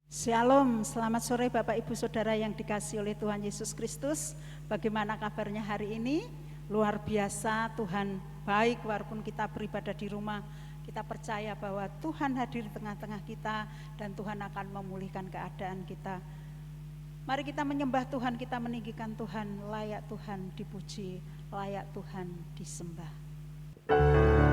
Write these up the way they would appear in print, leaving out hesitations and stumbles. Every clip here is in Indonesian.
Shalom, selamat sore Bapak Ibu Saudara yang dikasihi oleh Tuhan Yesus Kristus. Bagaimana kabarnya hari ini? Luar biasa, Tuhan baik walaupun kita beribadah di rumah. Kita percaya bahwa Tuhan hadir di tengah-tengah kita dan Tuhan akan memulihkan keadaan kita. Mari kita menyembah Tuhan, kita meninggikan Tuhan. Layak Tuhan dipuji, layak Tuhan disembah. Layak Tuhan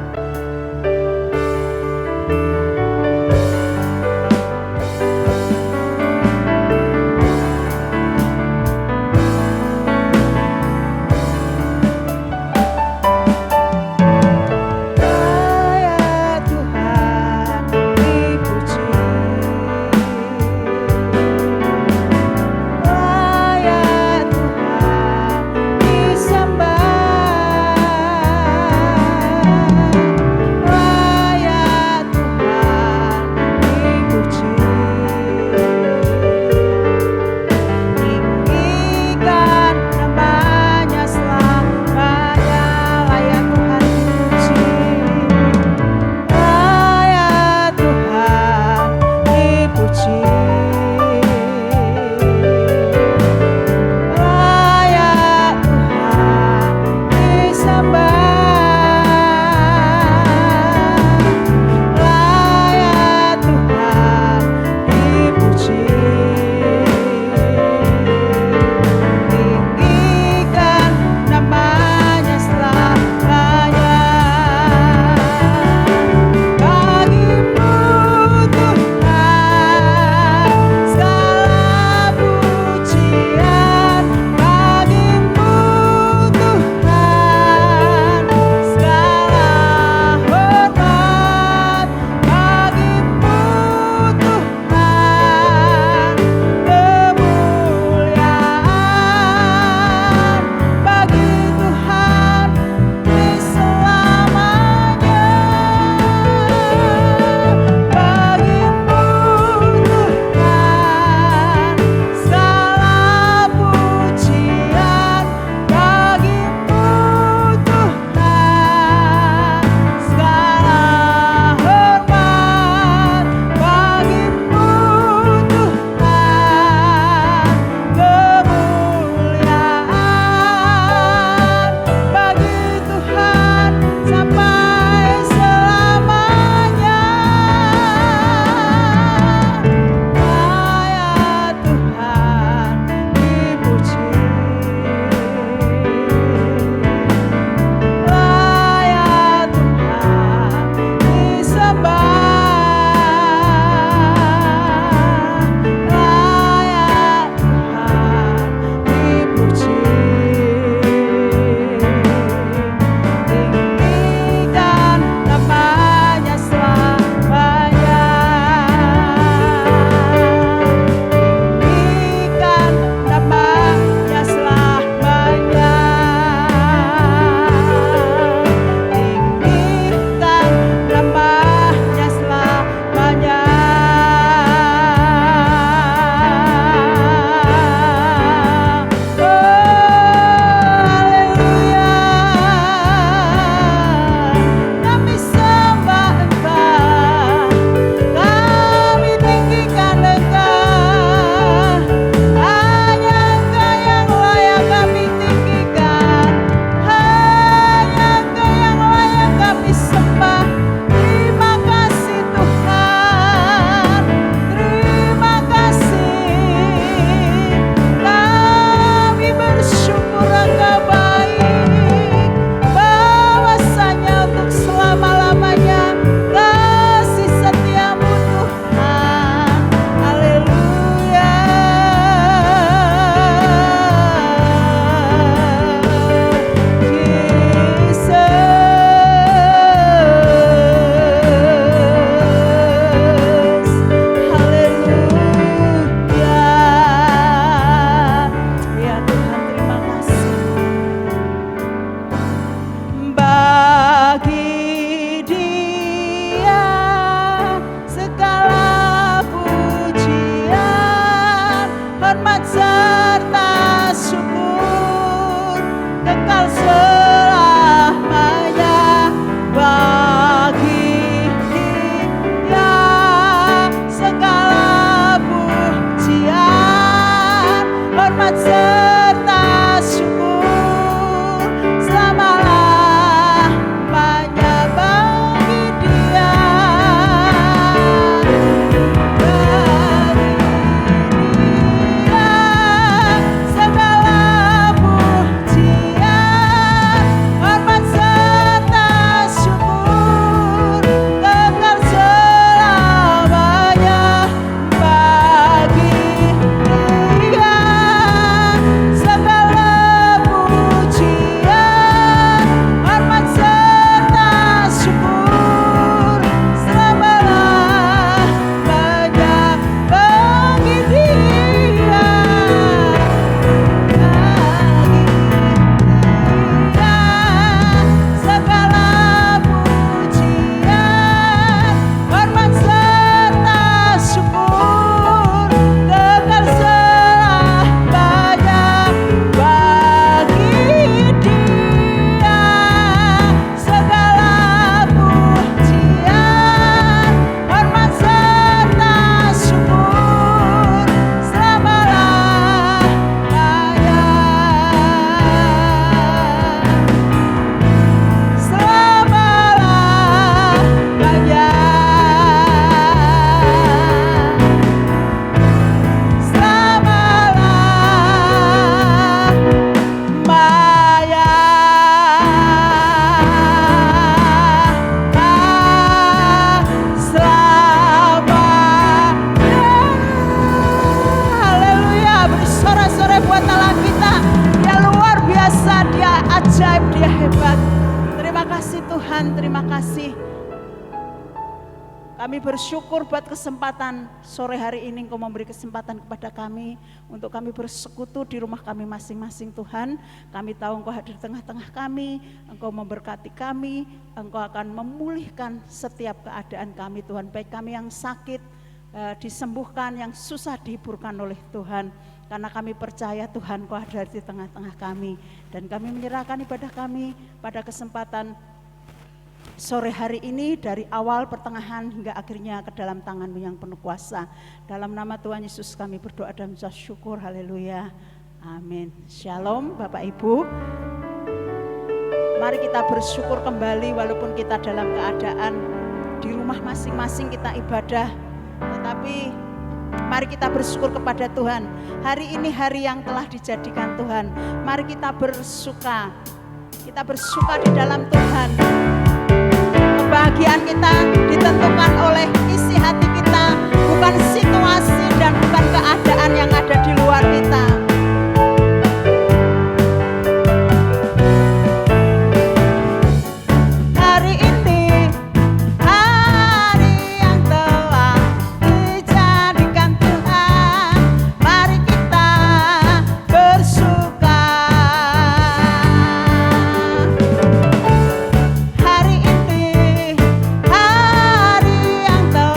hormat serta syukur selama-lamanya bagi Dia. Kami bersyukur buat kesempatan sore hari ini Engkau memberi kesempatan kepada kami untuk kami bersekutu di rumah kami masing-masing Tuhan. Kami tahu Engkau hadir di tengah-tengah kami, Engkau memberkati kami, Engkau akan memulihkan setiap keadaan kami Tuhan. Baik kami yang sakit disembuhkan, yang susah dihiburkan oleh Tuhan. Karena kami percaya Tuhan Engkau hadir di tengah-tengah kami. Dan kami menyerahkan ibadah kami pada kesempatan sore hari ini dari awal, pertengahan hingga akhirnya ke dalam tangan-Mu yang penuh kuasa. Dalam nama Tuhan Yesus kami berdoa dan mengucap syukur. Haleluya. Amin. Shalom Bapak Ibu. Mari kita bersyukur kembali walaupun kita dalam keadaan di rumah masing-masing kita ibadah. Tetapi mari kita bersyukur kepada Tuhan. Hari ini hari yang telah dijadikan Tuhan. Mari kita bersuka. Kita bersuka di dalam Tuhan. Kebahagiaan kita ditentukan oleh isi hati kita, bukan situasi dan bukan keadaan yang ada di luar kita. Hari ini hari yang telah dijadikan Tuhan, mari kita bersuka. Hari ini hari yang telah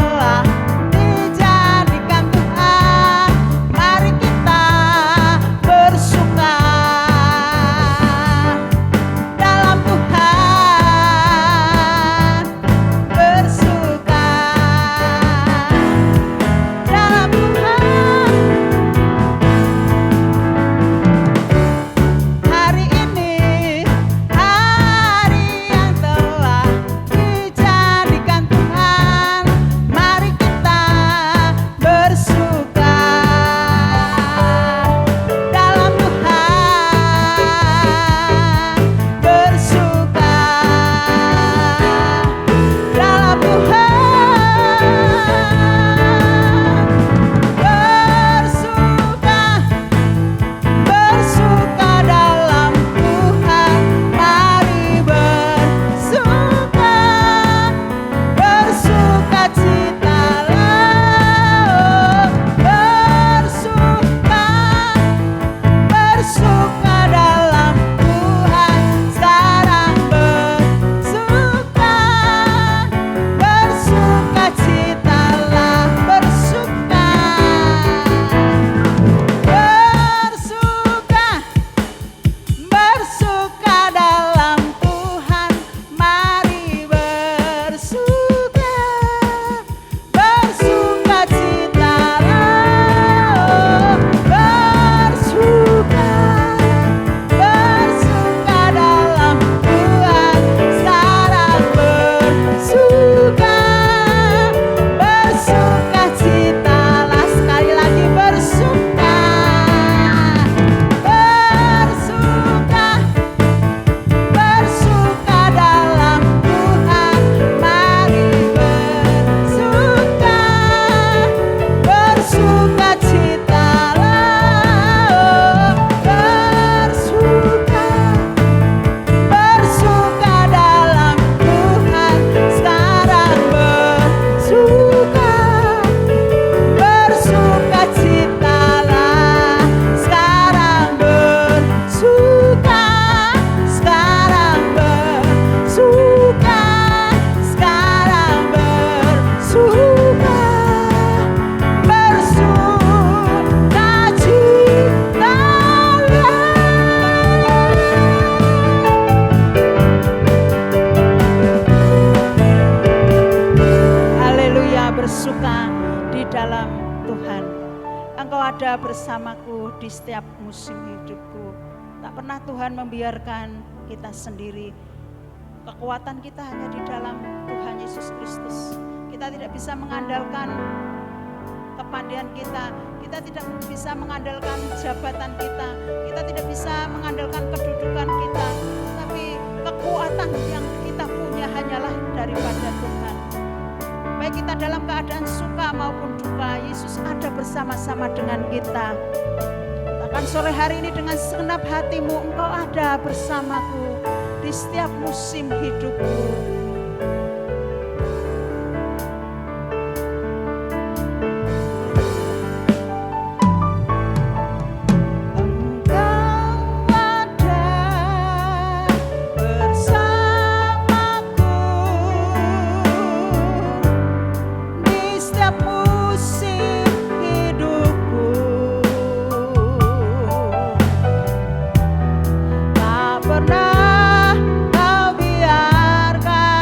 di dalam Tuhan. Engkau ada bersamaku di setiap musim hidupku. Tak pernah Tuhan membiarkan kita sendiri. Kekuatan kita hanya di dalam Tuhan Yesus Kristus. Kita tidak bisa mengandalkan kepandaian kita, kita tidak bisa mengandalkan jabatan kita, kita tidak bisa mengandalkan kedudukan kita, tapi kekuatan yang kita punya hanyalah daripada Tuhan. Baik kita dalam keadaan suka maupun duka, Yesus ada bersama-sama dengan kita. Katakan sore hari ini dengan segenap hatimu, Engkau ada bersamaku di setiap musim hidupku. Pernah kau biarkan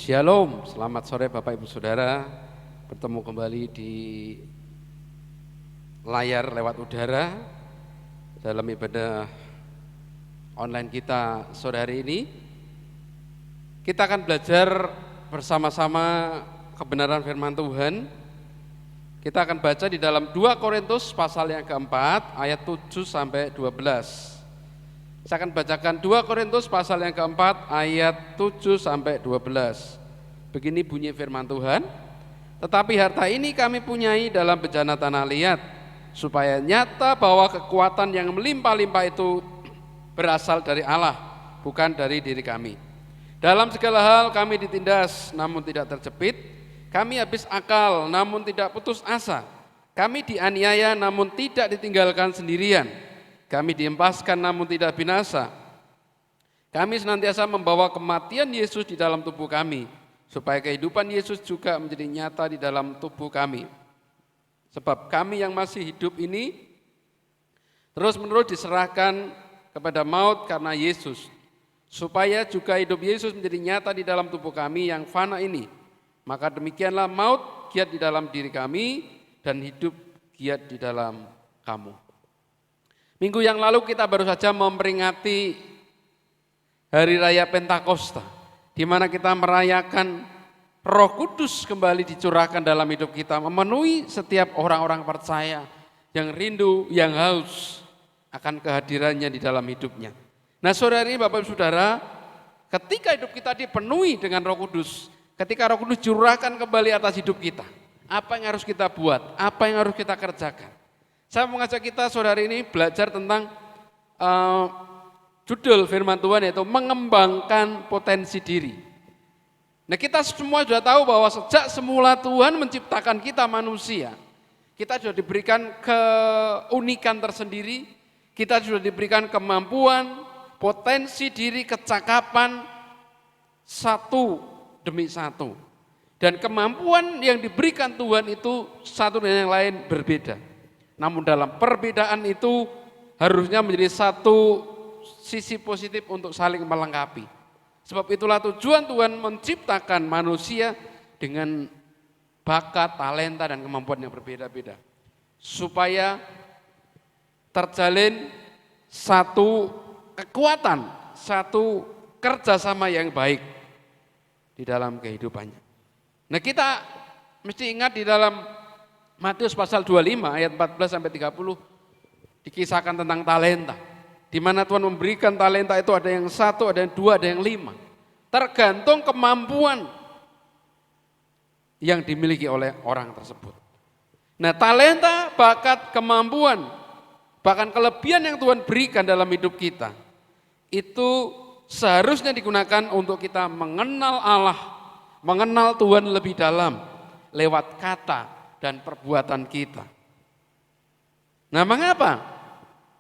Shalom, selamat sore Bapak Ibu Saudara. Bertemu kembali di layar lewat udara dalam ibadah online kita sore hari ini. Kita akan belajar bersama-sama kebenaran firman Tuhan. Kita akan baca di dalam 2 Korintus pasal yang keempat ayat 7 sampai 12. Saya akan bacakan 2 Korintus pasal yang keempat ayat 7 sampai 12. Begini bunyi firman Tuhan. Tetapi harta ini kami punyai dalam bejana tanah liat, supaya nyata bahwa kekuatan yang melimpah-limpah itu berasal dari Allah, bukan dari diri kami. Dalam segala hal kami ditindas, namun tidak terjepit. Kami habis akal, namun tidak putus asa. Kami dianiaya, namun tidak ditinggalkan sendirian. Kami diempaskan namun tidak binasa. Kami senantiasa membawa kematian Yesus di dalam tubuh kami, supaya kehidupan Yesus juga menjadi nyata di dalam tubuh kami. Sebab kami yang masih hidup ini terus-menerus diserahkan kepada maut karena Yesus, supaya juga hidup Yesus menjadi nyata di dalam tubuh kami yang fana ini. Maka demikianlah maut giat di dalam diri kami dan hidup giat di dalam kamu. Minggu yang lalu kita baru saja memperingati Hari Raya Pentakosta, di mana kita merayakan Roh Kudus kembali dicurahkan dalam hidup kita, memenuhi setiap orang-orang percaya yang rindu, yang haus akan kehadirannya di dalam hidupnya. Nah, sore hari ini Bapak Ibu Saudara, ketika hidup kita dipenuhi dengan Roh Kudus, ketika Roh Kudus curahkan kembali atas hidup kita, apa yang harus kita buat, apa yang harus kita kerjakan? Saya mengajak kita sore hari ini belajar tentang judul firman Tuhan, yaitu mengembangkan potensi diri. Nah, kita semua sudah tahu bahwa sejak semula Tuhan menciptakan kita manusia, kita sudah diberikan keunikan tersendiri, kita sudah diberikan kemampuan, potensi diri, kecakapan satu demi satu. Dan kemampuan yang diberikan Tuhan itu satu dengan yang lain berbeda. Namun dalam perbedaan itu harusnya menjadi satu sisi positif untuk saling melengkapi. Sebab itulah tujuan Tuhan menciptakan manusia dengan bakat, talenta, dan kemampuan yang berbeda-beda. Supaya terjalin satu kekuatan, satu kerjasama yang baik di dalam kehidupannya. Nah, kita mesti ingat di dalam Matius pasal 25 ayat 14 sampai 30 dikisahkan tentang talenta. Di mana Tuhan memberikan talenta itu ada yang 1, ada yang 2, ada yang 5. Tergantung kemampuan yang dimiliki oleh orang tersebut. Nah, talenta, bakat, kemampuan, bahkan kelebihan yang Tuhan berikan dalam hidup kita, itu seharusnya digunakan untuk kita mengenal Allah, mengenal Tuhan lebih dalam lewat kata dan perbuatan kita. Nah, mengapa?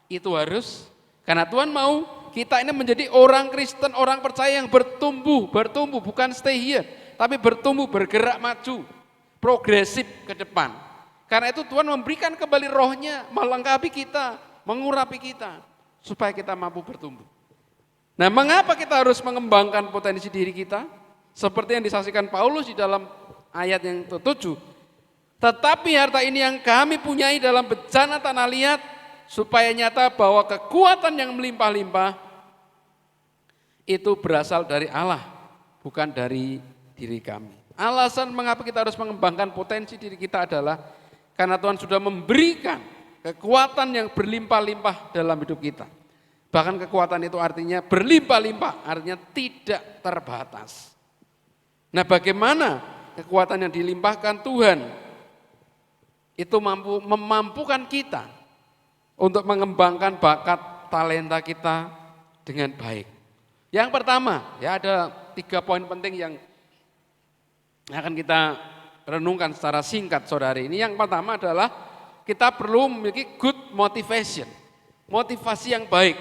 Itu harus karena Tuhan mau kita ini menjadi orang Kristen, orang percaya yang bertumbuh, bukan stay here, tapi bertumbuh, bergerak maju, progresif ke depan. Karena itu Tuhan memberikan kembali rohnya, melengkapi kita, mengurapi kita, supaya kita mampu bertumbuh. Nah, mengapa kita harus mengembangkan potensi diri kita? Seperti yang disaksikan Paulus di dalam ayat yang ke-7. Tetapi harta ini yang kami punyai dalam bejana tanah liat, supaya nyata bahwa kekuatan yang melimpah-limpah itu berasal dari Allah, bukan dari diri kami. Alasan mengapa kita harus mengembangkan potensi diri kita adalah karena Tuhan sudah memberikan kekuatan yang berlimpah-limpah dalam hidup kita. Bahkan kekuatan itu artinya berlimpah-limpah, artinya tidak terbatas. Nah, bagaimana kekuatan yang dilimpahkan Tuhan itu memampukan kita untuk mengembangkan bakat talenta kita dengan baik. Yang pertama, ya ada 3 poin penting yang akan kita renungkan secara singkat sore hari ini. Yang pertama adalah kita perlu memiliki good motivation, motivasi yang baik.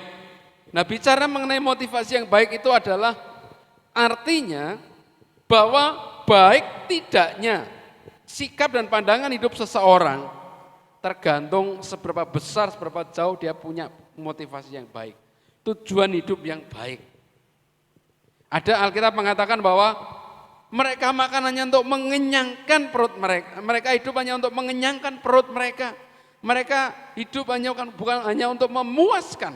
Nah, bicara mengenai motivasi yang baik itu adalah artinya bahwa baik tidaknya sikap dan pandangan hidup seseorang tergantung seberapa besar, seberapa jauh dia punya motivasi yang baik, tujuan hidup yang baik. Ada Alkitab mengatakan bahwa Mereka makan hanya untuk mengenyangkan perut mereka. Mereka hidup hanya untuk mengenyangkan perut mereka. Mereka hidup bukan hanya untuk memuaskan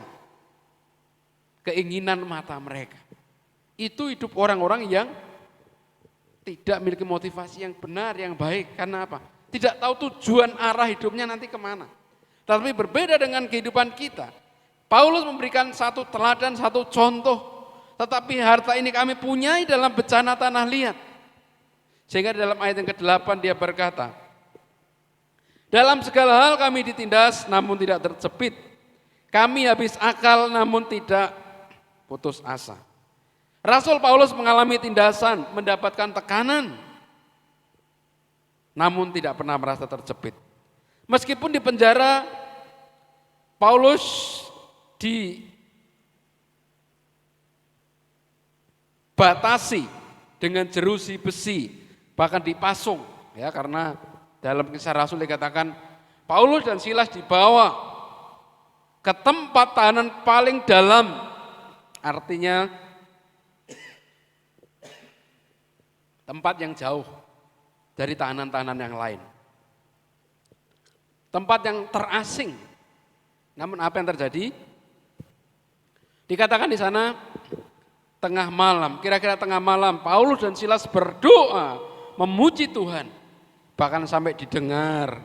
keinginan mata mereka. Itu hidup orang-orang yang tidak memiliki motivasi yang benar, yang baik. Karena apa? Tidak tahu tujuan arah hidupnya nanti kemana. Tapi berbeda dengan kehidupan kita. Paulus memberikan satu teladan, satu contoh. Tetapi harta ini kami punyai dalam bencana tanah liat. Sehingga dalam ayat yang ke-8 dia berkata, dalam segala hal kami ditindas namun tidak terjepit. Kami habis akal namun tidak putus asa. Rasul Paulus mengalami tindasan, mendapatkan tekanan, namun tidak pernah merasa terjepit. Meskipun di penjara, Paulus dibatasi dengan jeruji besi, bahkan dipasung, ya, karena dalam kisah Rasul dikatakan Paulus dan Silas dibawa ke tempat tahanan paling dalam, artinya tempat yang jauh dari tahanan-tahanan yang lain. Tempat yang terasing. Namun apa yang terjadi? Dikatakan di sana tengah malam, kira-kira tengah malam, Paulus dan Silas berdoa memuji Tuhan. Bahkan sampai didengar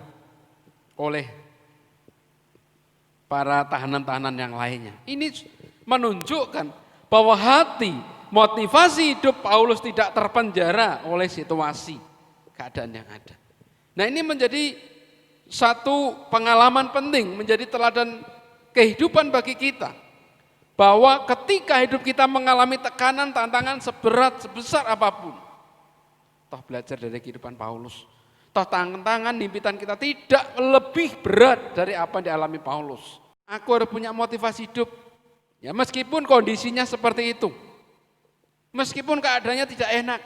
oleh para tahanan-tahanan yang lainnya. Ini menunjukkan bahwa hati, motivasi hidup Paulus tidak terpenjara oleh situasi, keadaan yang ada. Nah, ini menjadi satu pengalaman penting, menjadi teladan kehidupan bagi kita. Bahwa ketika hidup kita mengalami tekanan, tantangan seberat, sebesar apapun. Toh belajar dari kehidupan Paulus. Toh tantangan, himpitan kita tidak lebih berat dari apa yang dialami Paulus. Aku harus punya motivasi hidup. Ya, meskipun kondisinya seperti itu. Meskipun keadaannya tidak enak,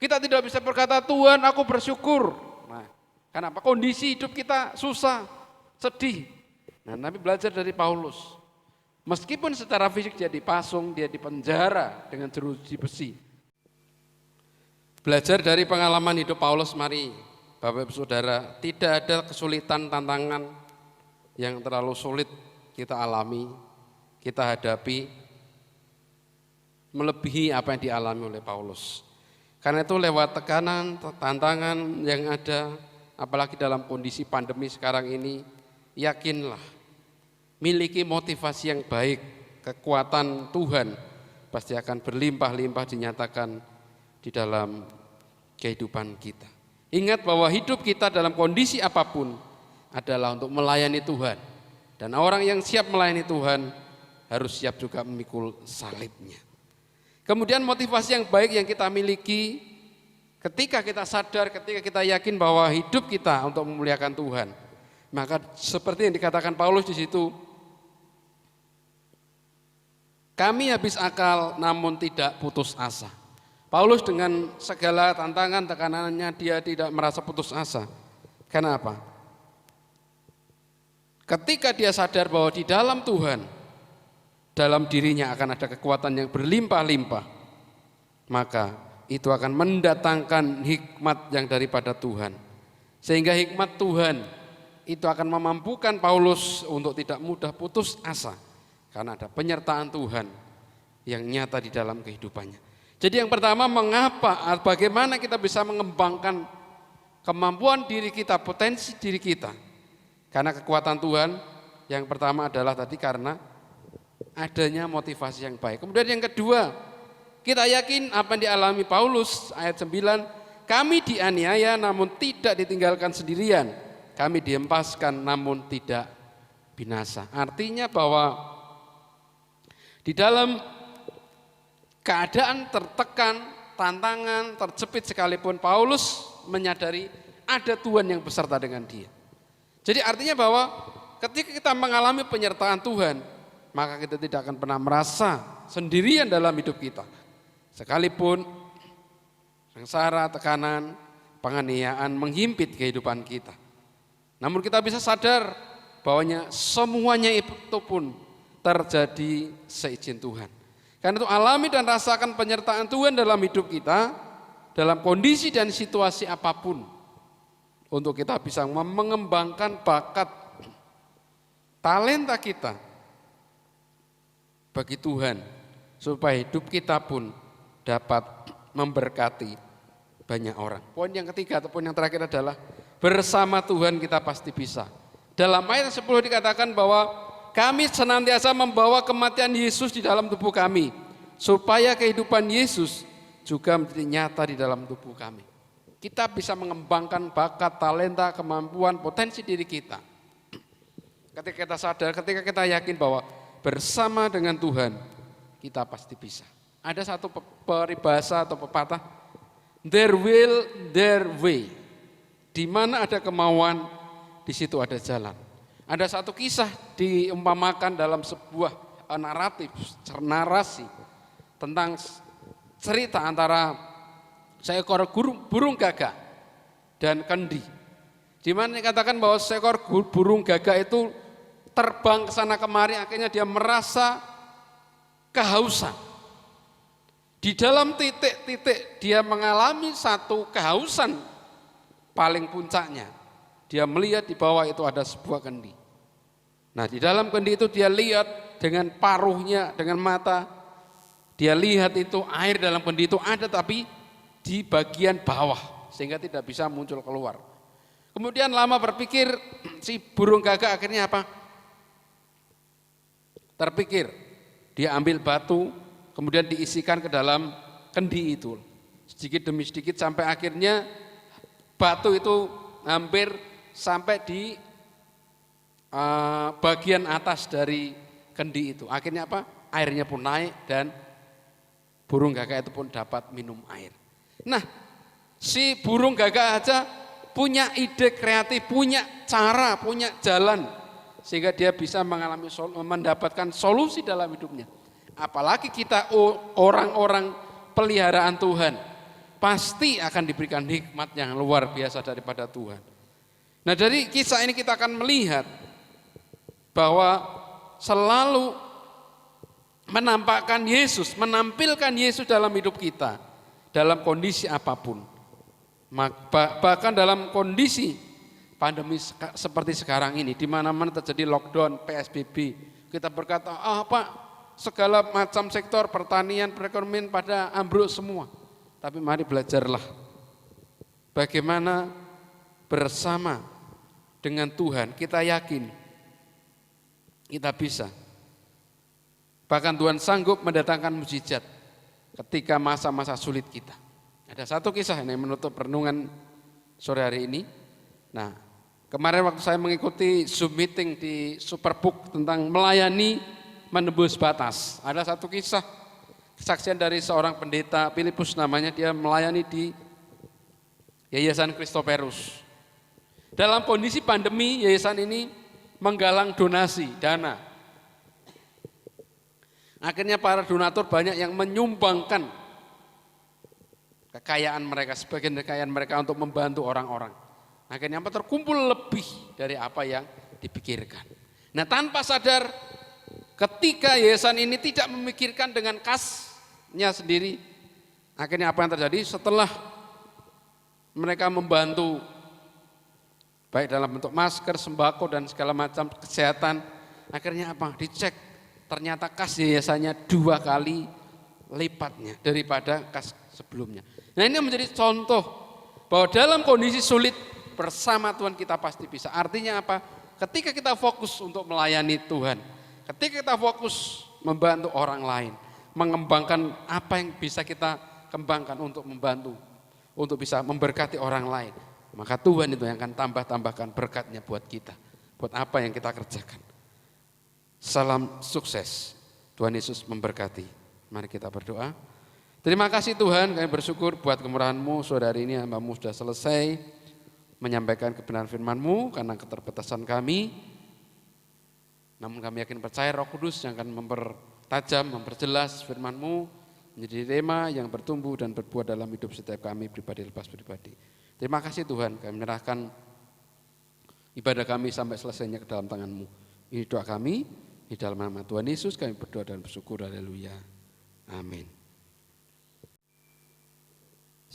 kita tidak bisa berkata, Tuhan aku bersyukur. Nah, kenapa? Kondisi hidup kita susah, sedih. Nah, Nabi belajar dari Paulus. Meskipun secara fisik dia dipasung, dia dipenjara dengan jeruji besi. Belajar dari pengalaman hidup Paulus, mari Bapak Ibu Saudara, tidak ada kesulitan, tantangan yang terlalu sulit kita alami, kita hadapi, melebihi apa yang dialami oleh Paulus. Karena itu lewat tekanan, tantangan yang ada, apalagi dalam kondisi pandemi sekarang ini, yakinlah, miliki motivasi yang baik, kekuatan Tuhan pasti akan berlimpah-limpah dinyatakan di dalam kehidupan kita. Ingat bahwa hidup kita dalam kondisi apapun adalah untuk melayani Tuhan. Dan orang yang siap melayani Tuhan harus siap juga memikul salibnya. Kemudian motivasi yang baik yang kita miliki ketika kita sadar, ketika kita yakin bahwa hidup kita untuk memuliakan Tuhan. Maka seperti yang dikatakan Paulus di situ, kami habis akal namun tidak putus asa. Paulus dengan segala tantangan, tekanannya dia tidak merasa putus asa. Kenapa? Ketika dia sadar bahwa di dalam Tuhan, dalam dirinya akan ada kekuatan yang berlimpah-limpah, maka itu akan mendatangkan hikmat yang daripada Tuhan. Sehingga hikmat Tuhan itu akan memampukan Paulus untuk tidak mudah putus asa, karena ada penyertaan Tuhan yang nyata di dalam kehidupannya. Jadi yang pertama, bagaimana kita bisa mengembangkan kemampuan diri kita, potensi diri kita. Karena kekuatan Tuhan yang pertama adalah tadi karena adanya motivasi yang baik. Kemudian yang kedua, kita yakin apa yang dialami Paulus, ayat 9, kami dianiaya namun tidak ditinggalkan sendirian, kami dihempaskan namun tidak binasa. Artinya bahwa di dalam keadaan tertekan, tantangan, terjepit sekalipun, Paulus menyadari ada Tuhan yang beserta dengan dia. Jadi artinya bahwa ketika kita mengalami penyertaan Tuhan, maka kita tidak akan pernah merasa sendirian dalam hidup kita. Sekalipun sengsara, tekanan, penganiayaan menghimpit kehidupan kita. Namun kita bisa sadar bahwa semuanya itu pun terjadi seizin Tuhan. Karena itu alami dan rasakan penyertaan Tuhan dalam hidup kita, dalam kondisi dan situasi apapun, untuk kita bisa mengembangkan bakat talenta kita bagi Tuhan, supaya hidup kita pun dapat memberkati banyak orang. Poin yang ketiga atau poin yang terakhir adalah bersama Tuhan kita pasti bisa. Dalam ayat 10 dikatakan bahwa kami senantiasa membawa kematian Yesus di dalam tubuh kami, supaya kehidupan Yesus juga menjadi nyata di dalam tubuh kami. Kita bisa mengembangkan bakat, talenta, kemampuan, potensi diri kita. Ketika kita sadar, ketika kita yakin bahwa bersama dengan Tuhan, kita pasti bisa. Ada satu peribahasa atau pepatah, there will, there way. Di mana ada kemauan, di situ ada jalan. Ada satu kisah diumpamakan dalam sebuah narasi tentang cerita antara seekor burung gagak dan kendi. Di mana dikatakan bahwa seekor burung gagak itu terbang ke sana kemari, akhirnya dia merasa kehausan. Di dalam titik-titik dia mengalami satu kehausan paling puncaknya. Dia melihat di bawah itu ada sebuah kendi. Nah, di dalam kendi itu dia lihat dengan paruhnya, dengan mata. Dia lihat itu air dalam kendi itu ada, tapi di bagian bawah sehingga tidak bisa muncul keluar. Kemudian lama berpikir si burung gagak akhirnya apa? Terpikir, dia ambil batu kemudian diisikan ke dalam kendi itu. Sedikit demi sedikit sampai akhirnya batu itu hampir sampai di bagian atas dari kendi itu. Akhirnya apa? Airnya pun naik dan burung gagak itu pun dapat minum air. Nah, si burung gagak aja punya ide kreatif, punya cara, punya jalan, sehingga dia bisa mendapatkan solusi dalam hidupnya. Apalagi kita orang-orang peliharaan Tuhan, pasti akan diberikan hikmat yang luar biasa daripada Tuhan. Nah, dari kisah ini kita akan melihat bahwa selalu menampilkan Yesus dalam hidup kita, dalam kondisi apapun. Bahkan dalam kondisi pandemi seperti sekarang ini, di mana-mana terjadi lockdown, PSBB, kita berkata, Pak, segala macam sektor pertanian, perekonomian pada ambruk semua. Tapi mari belajarlah bagaimana bersama dengan Tuhan kita yakin kita bisa. Bahkan Tuhan sanggup mendatangkan mukjizat ketika masa-masa sulit kita. Ada satu kisah yang menutup renungan sore hari ini. Nah, kemarin waktu saya mengikuti Zoom meeting di Superbook tentang melayani menembus batas. Ada satu kisah kesaksian dari seorang pendeta, Filipus namanya, dia melayani di Yayasan Christoperus. Dalam kondisi pandemi, yayasan ini menggalang donasi, dana. Akhirnya para donatur banyak yang menyumbangkan kekayaan mereka, sebagian kekayaan mereka untuk membantu orang-orang. Akhirnya terkumpul lebih dari apa yang dipikirkan. Nah, tanpa sadar ketika yayasan ini tidak memikirkan dengan kasnya sendiri, akhirnya apa yang terjadi setelah mereka membantu baik dalam bentuk masker, sembako dan segala macam kesehatan, akhirnya apa? Dicek, ternyata kas yayasannya 2 kali lipatnya daripada kas sebelumnya. Nah, ini menjadi contoh bahwa dalam kondisi sulit bersama Tuhan kita pasti bisa. Artinya apa? Ketika kita fokus untuk melayani Tuhan, ketika kita fokus membantu orang lain, mengembangkan apa yang bisa kita kembangkan untuk membantu, untuk bisa memberkati orang lain, maka Tuhan itu yang akan tambahkan berkatnya buat kita, buat apa yang kita kerjakan. Salam sukses, Tuhan Yesus memberkati. Mari kita berdoa. Terima kasih Tuhan, kami bersyukur buat kemurahan-Mu. Sore hari ini hamba-Mu sudah selesai menyampaikan kebenaran firman-Mu karena keterbatasan kami. Namun kami yakin percaya Roh Kudus yang akan mempertajam, memperjelas firman-Mu menjadi rema yang bertumbuh dan berbuah dalam hidup setiap kami pribadi lepas pribadi. Terima kasih Tuhan, kami menyerahkan ibadah kami sampai selesainya ke dalam tangan-Mu. Ini doa kami, di dalam nama Tuhan Yesus kami berdoa dan bersyukur, haleluya, amin.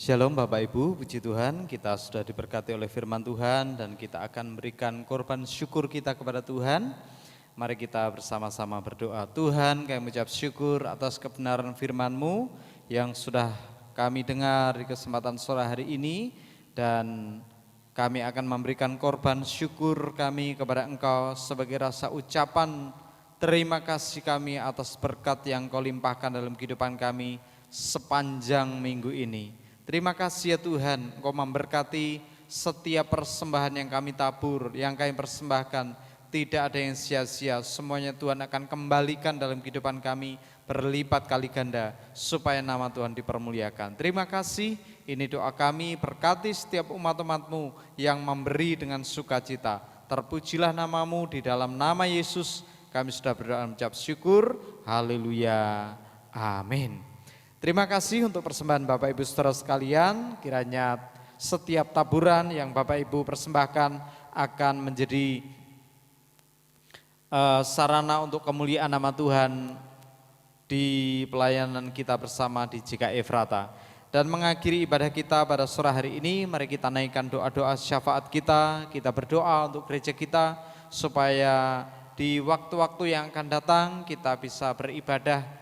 Shalom Bapak Ibu, puji Tuhan, kita sudah diberkati oleh firman Tuhan dan kita akan memberikan korban syukur kita kepada Tuhan. Mari kita bersama-sama berdoa. Tuhan, kami mengucap syukur atas kebenaran firman-Mu yang sudah kami dengar di kesempatan sore hari ini, dan kami akan memberikan korban syukur kami kepada Engkau sebagai rasa ucapan terima kasih kami atas berkat yang Kau limpahkan dalam kehidupan kami sepanjang minggu ini. Terima kasih ya Tuhan, Engkau memberkati setiap persembahan yang kami tabur, yang kami persembahkan. Tidak ada yang sia-sia, semuanya Tuhan akan kembalikan dalam kehidupan kami berlipat kali ganda, supaya nama Tuhan dipermuliakan. Terima kasih, ini doa kami, berkati setiap umat-umat-Mu yang memberi dengan sukacita. Terpujilah nama-Mu, di dalam nama Yesus kami sudah berdoa mengucap syukur. Haleluya, amin. Terima kasih untuk persembahan Bapak Ibu Saudara sekalian. Kiranya setiap taburan yang Bapak Ibu persembahkan akan menjadi sarana untuk kemuliaan nama Tuhan di pelayanan kita bersama di GKI Efrata. Dan mengakhiri ibadah kita pada sore hari ini, mari kita naikkan doa-doa syafaat kita. Kita berdoa untuk gereja kita supaya di waktu-waktu yang akan datang kita bisa beribadah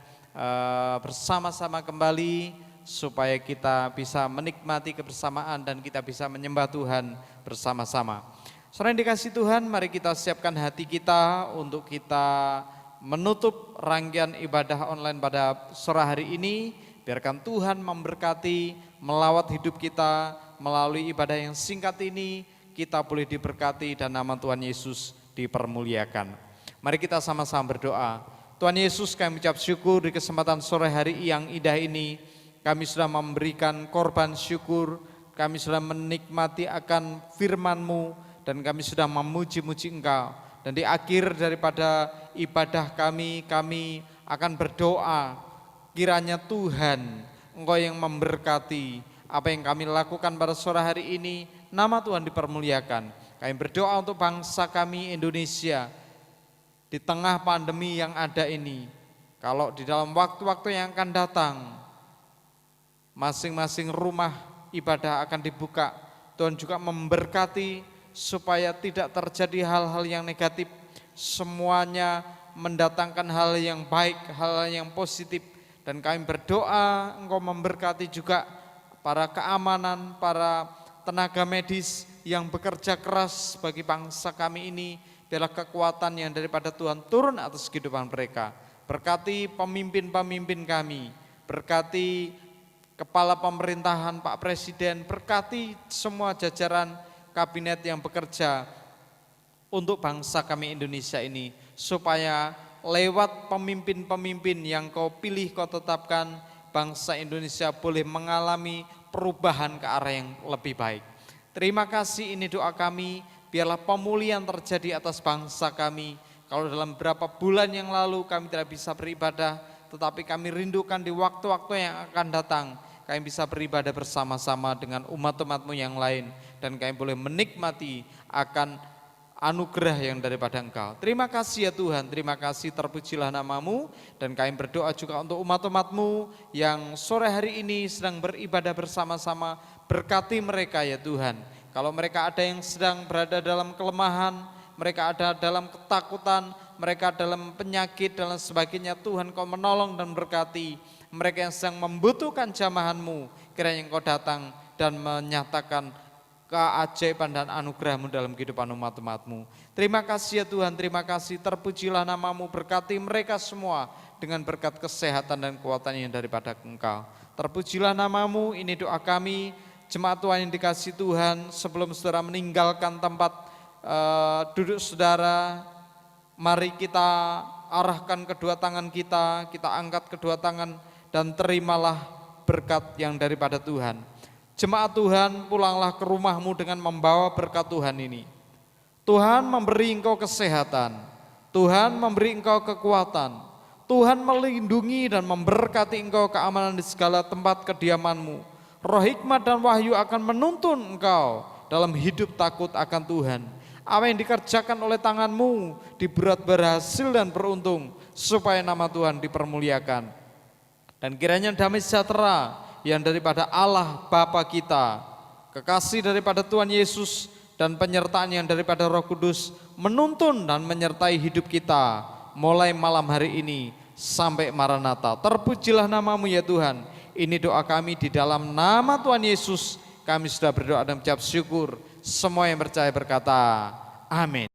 bersama-sama kembali, supaya kita bisa menikmati kebersamaan dan kita bisa menyembah Tuhan bersama-sama. Saudara yang dikasihi Tuhan, mari kita siapkan hati kita untuk kita menutup rangkaian ibadah online pada sore hari ini. Biarkan Tuhan memberkati, melawat hidup kita melalui ibadah yang singkat ini. Kita boleh diberkati dan nama Tuhan Yesus dipermuliakan. Mari kita sama-sama berdoa. Tuhan Yesus, kami ucap syukur di kesempatan sore hari yang indah ini. Kami sudah memberikan korban syukur, kami sudah menikmati akan firman-Mu, dan kami sudah memuji-muji Engkau. Dan di akhir daripada ibadah kami akan berdoa, kiranya Tuhan, Engkau yang memberkati apa yang kami lakukan pada sore hari ini, nama Tuhan dipermuliakan. Kami berdoa untuk bangsa kami Indonesia, di tengah pandemi yang ada ini, kalau di dalam waktu-waktu yang akan datang, masing-masing rumah ibadah akan dibuka, Tuhan juga memberkati supaya tidak terjadi hal-hal yang negatif, semuanya mendatangkan hal yang baik, hal yang positif. Dan kami berdoa Engkau memberkati juga para keamanan, para tenaga medis yang bekerja keras bagi bangsa kami ini. Biarlah kekuatan yang daripada Tuhan turun atas kehidupan mereka. Berkati pemimpin-pemimpin kami, berkati kepala pemerintahan, Pak Presiden, berkati semua jajaran kabinet yang bekerja untuk bangsa kami Indonesia ini, supaya lewat pemimpin-pemimpin yang Kau pilih, Kau tetapkan, bangsa Indonesia boleh mengalami perubahan ke arah yang lebih baik. Terima kasih, ini doa kami. Biarlah pemulihan terjadi atas bangsa kami. Kalau dalam beberapa bulan yang lalu kami tidak bisa beribadah, tetapi kami rindukan di waktu-waktu yang akan datang, kami bisa beribadah bersama-sama dengan umat-umat-Mu yang lain, dan kami boleh menikmati akan anugerah yang daripada Engkau. Terima kasih ya Tuhan, terima kasih, terpujilah nama-Mu. Dan kami berdoa juga untuk umat-umat-Mu yang sore hari ini sedang beribadah bersama-sama. Berkati mereka ya Tuhan. Kalau mereka ada yang sedang berada dalam kelemahan, mereka ada dalam ketakutan, mereka dalam penyakit dan sebagainya, Tuhan Kau menolong dan berkati. Mereka yang sedang membutuhkan jamahan-Mu, kiranya Engkau datang dan menyatakan keajaiban dan anugerah-Mu dalam kehidupan umat-umat-Mu. Terima kasih ya Tuhan, terima kasih, terpujilah nama-Mu, berkati mereka semua dengan berkat kesehatan dan kekuatan yang daripada Engkau. Terpujilah nama-Mu, ini doa kami. Jemaat Tuhan yang dikasihi Tuhan, sebelum saudara meninggalkan tempat duduk saudara, mari kita arahkan kedua tangan kita angkat kedua tangan dan terimalah berkat yang daripada Tuhan. Jemaat Tuhan, pulanglah ke rumahmu dengan membawa berkat Tuhan ini. Tuhan memberi engkau kesehatan, Tuhan memberi engkau kekuatan, Tuhan melindungi dan memberkati engkau keamanan di segala tempat kediamanmu. Roh hikmat dan wahyu akan menuntun engkau dalam hidup takut akan Tuhan. Apa yang dikerjakan oleh tanganmu dibuat berhasil dan beruntung, supaya nama Tuhan dipermuliakan. Dan kiranya damai sejahtera yang daripada Allah Bapa kita, kekasih daripada Tuhan Yesus, dan penyertaan yang daripada Roh Kudus menuntun dan menyertai hidup kita mulai malam hari ini sampai Maranatha. Terpujilah namamu ya Tuhan. Ini doa kami di dalam nama Tuhan Yesus. Kami sudah berdoa dan mengucap syukur. Semua yang percaya berkata, amin.